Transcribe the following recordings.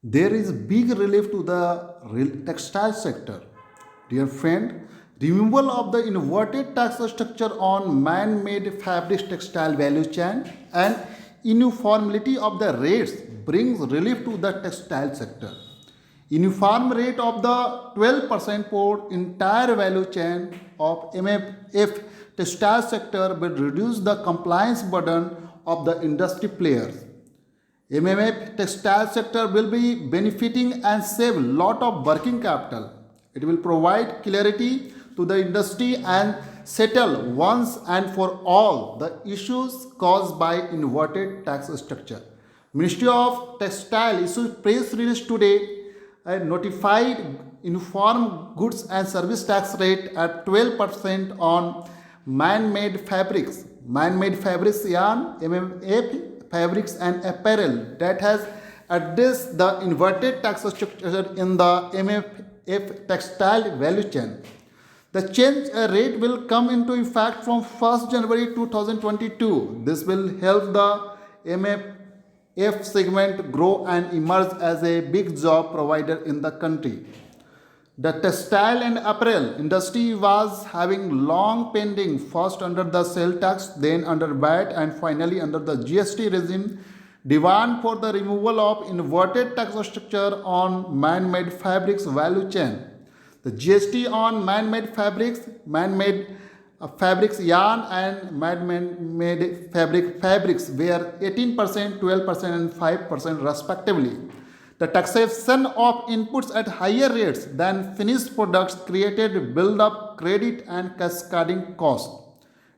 There is big relief to the textile sector. Dear friend, removal of the inverted tax structure on man-made fabrics textile value chain and uniformity of the rates brings relief to the textile sector. Uniform rate of the 12% for entire value chain of MFF textile sector will reduce the compliance burden of the industry players. MMF textile sector will be benefiting and save lot of working capital. It will provide clarity to the industry and settle once and for all the issues caused by inverted tax structure. Ministry of Textile issued press release today and notified uniform goods and service tax rate at 12% on man-made fabrics. Man-made fabrics yarn, MMF fabrics and apparel that has addressed the inverted tax structure in the MFF textile value chain. The change rate will come into effect from 1st January 2022. This will help the MFF segment grow and emerge as a big job provider in the country. The textile and apparel industry was having long pending, first under the sale tax, then under VAT, and finally under the GST regime, demand for the removal of inverted tax structure on man-made fabrics value chain. The GST on man-made fabrics yarn and man-made fabrics were 18%, 12%, and 5% respectively. The taxation of inputs at higher rates than finished products created build-up credit and cascading costs.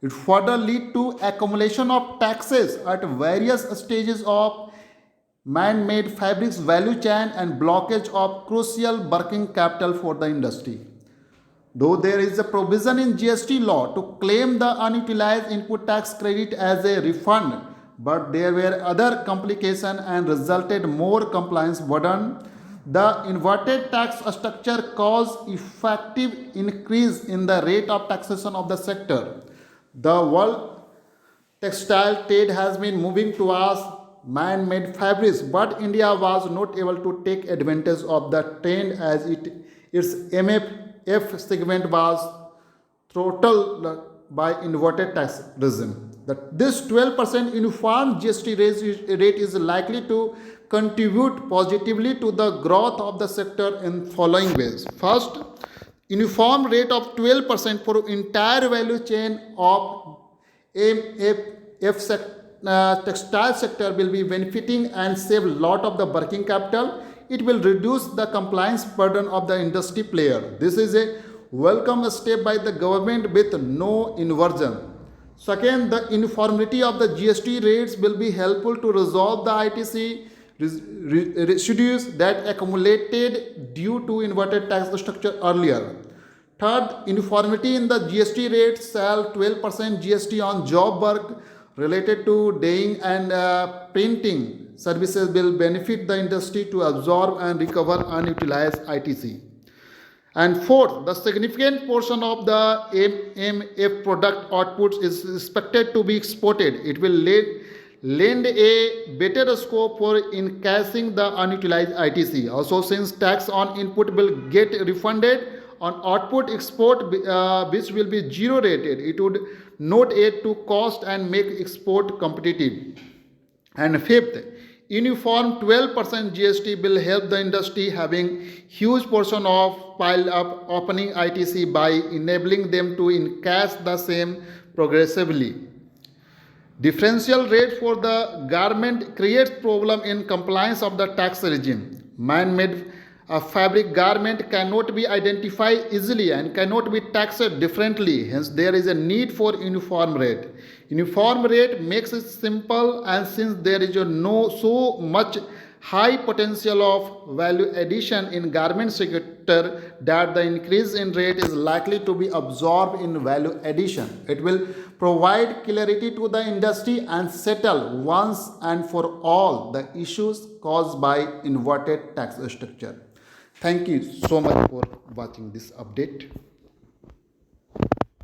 It further led to accumulation of taxes at various stages of man-made fabrics value chain and blockage of crucial working capital for the industry. Though there is a provision in GST law to claim the unutilized input tax credit as a refund, but there were other complications and resulted more compliance burden. The inverted tax structure caused effective increase in the rate of taxation of the sector. The world textile trade has been moving towards man-made fabrics, but India was not able to take advantage of the trend as its MFF segment was throttled by inverted tax regime. This 12% uniform GST rate is likely to contribute positively to the growth of the sector in following ways. First, uniform rate of 12% for entire value chain of MFF textile sector will be benefiting and save a lot of the working capital. It will reduce the compliance burden of the industry player. This is a welcome step by the government with no inversion. Second, the uniformity of the GST rates will be helpful to resolve the ITC residues that accumulated due to inverted tax structure earlier. Third, uniformity in the GST rates shall 12% GST on job work related to dyeing and printing services will benefit the industry to absorb and recover unutilized ITC. And fourth, the significant portion of the MMF product outputs is expected to be exported. It will lend a better scope for encashing the unutilized ITC. Also, since tax on input will get refunded on output export, which will be zero rated, it would not aid to cost and make export competitive. And fifth, uniform 12% GST will help the industry having huge portion of pile up opening ITC by enabling them to encash the same progressively. Differential rate for the garment creates problem in compliance of the tax regime. Man-made fabric garment cannot be identified easily and cannot be taxed differently. Hence, there is a need for uniform rate. Uniform rate makes it simple, and since there is no so much high potential of value addition in garment sector, that the increase in rate is likely to be absorbed in value addition. It will provide clarity to the industry and settle once and for all the issues caused by inverted tax structure. Thank you so much for watching this update.